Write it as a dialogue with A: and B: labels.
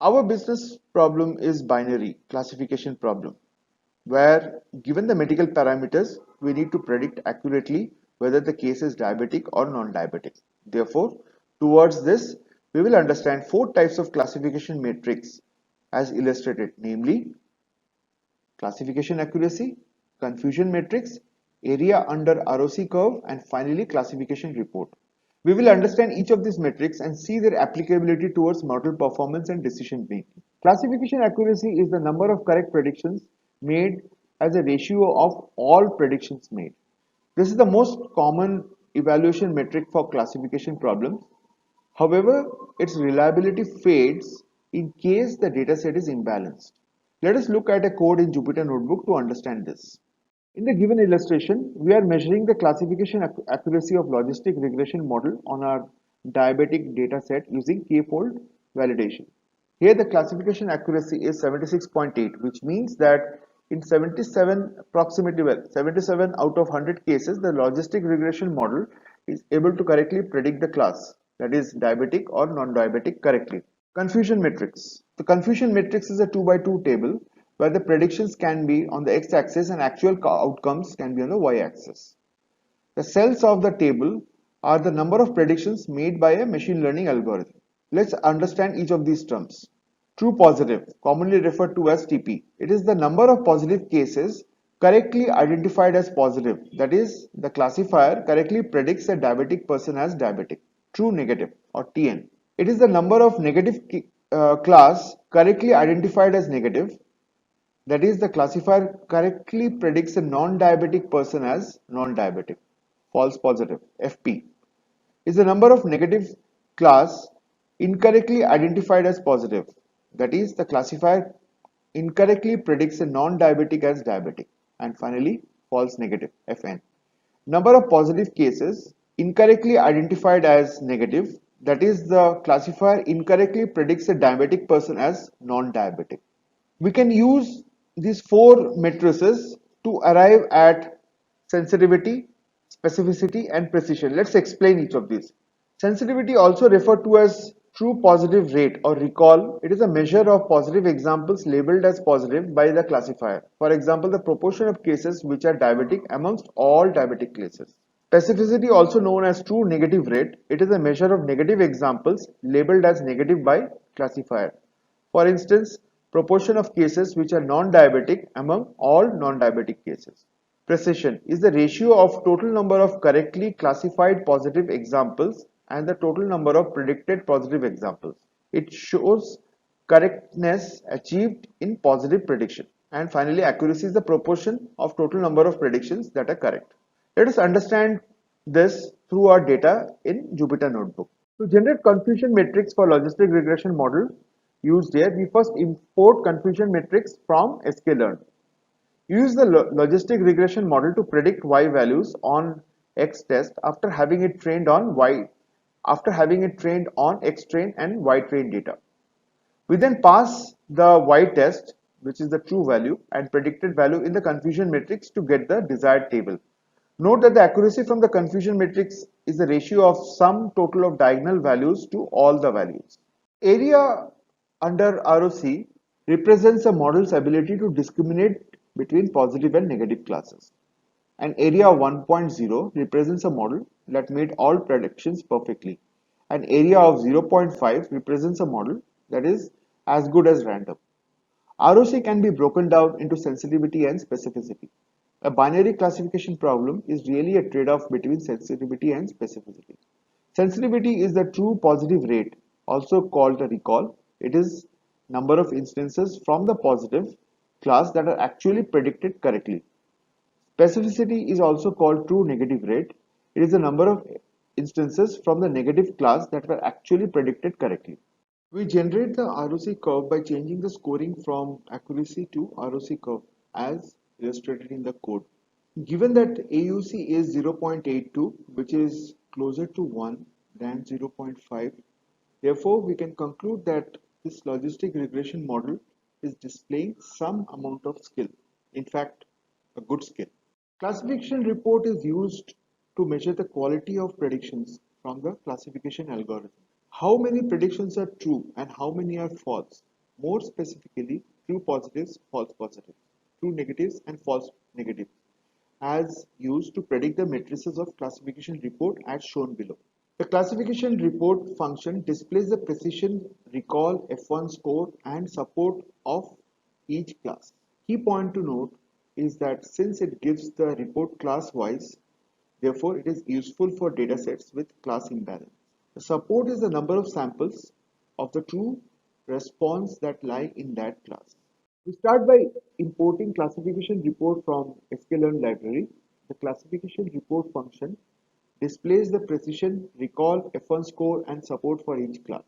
A: Our business problem is binary classification problem, where given the medical parameters, we need to predict accurately whether the case is diabetic or non-diabetic. Therefore, towards this, we will understand four types of classification matrix as illustrated, namely classification accuracy, confusion matrix, area under ROC curve, and finally classification report. We will understand each of these metrics and see their applicability towards model performance and decision making. Classification accuracy is the number of correct predictions made as a ratio of all predictions made. This is the most common evaluation metric for classification problems. However, its reliability fades in case the dataset is imbalanced. Let us look at a code in Jupyter Notebook to understand this. In the given illustration, we are measuring the classification accuracy of logistic regression model on our diabetic dataset using k-fold validation. Here the classification accuracy is 76.8, which means that in 77 approximately 77 out of 100 cases, the logistic regression model is able to correctly predict the class, that is diabetic or non-diabetic correctly. Confusion matrix. The confusion matrix is a 2 by 2 table where the predictions can be on the x-axis and actual outcomes can be on the y-axis. The cells of the table are the number of predictions made by a machine learning algorithm. Let's understand each of these terms. True positive, commonly referred to as TP. It is the number of positive cases correctly identified as positive. That is, the classifier correctly predicts a diabetic person as diabetic. True negative or TN. It is the number of negative class correctly identified as negative. That is, the classifier correctly predicts a non-diabetic person as non-diabetic. False positive, FP, is the number of negative class incorrectly identified as positive. That is, the classifier incorrectly predicts a non-diabetic as diabetic. And finally, false negative, FN. Number of positive cases incorrectly identified as negative. That is, the classifier incorrectly predicts a diabetic person as non-diabetic. We can use these four matrices to arrive at sensitivity, specificity, and precision. Let's explain each of these. Sensitivity, also referred to as true positive rate or recall, it is a measure of positive examples labeled as positive by the classifier. For example, the proportion of cases which are diabetic amongst all diabetic cases. Specificity, also known as true negative rate, it is a measure of negative examples labeled as negative by classifier. For instance, proportion of cases which are non-diabetic among all non-diabetic cases. Precision is the ratio of total number of correctly classified positive examples and the total number of predicted positive examples. It shows correctness achieved in positive prediction. And finally, accuracy is the proportion of total number of predictions that are correct. Let us understand this through our data in Jupyter Notebook. To generate confusion matrix for logistic regression model used here, we first import confusion matrix from sklearn. Use the logistic regression model to predict y values on x test after having it trained on x train and y train data. We then pass the y test, which is the true value, and predicted value in the confusion matrix to get the desired table. Note that the accuracy from the confusion matrix is the ratio of sum total of diagonal values to all the values. Area under ROC represents a model's ability to discriminate between positive and negative classes. And area 1.0 represents a model that made all predictions perfectly. And area of 0.5 represents a model that is as good as random. ROC can be broken down into sensitivity and specificity. A binary classification problem is really a trade-off between sensitivity and specificity. Sensitivity is the true positive rate, also called a recall. It is number of instances from the positive class that are actually predicted correctly. Specificity is also called true negative rate. It is the number of instances from the negative class that were actually predicted correctly. We generate the ROC curve by changing the scoring from accuracy to ROC curve as illustrated in the code. Given that AUC is 0.82, which is closer to 1 than 0.5, therefore we can conclude that this logistic regression model is displaying some amount of skill. In fact, a good skill. Classification report is used to measure the quality of predictions from the classification algorithm. How many predictions are true and how many are false more specifically true positives, false positives, true negatives and false negatives, as used to predict the matrices of classification report as shown below. The classification report function displays the precision, recall, F1 score and support of each class. Key point to note is that since it gives the report class wise, therefore it is useful for datasets with class imbalance. The support is the number of samples of the true response that lie in that class. We start by importing classification report from sklearn library. The classification report function displays the precision, recall, F1 score and support for each class.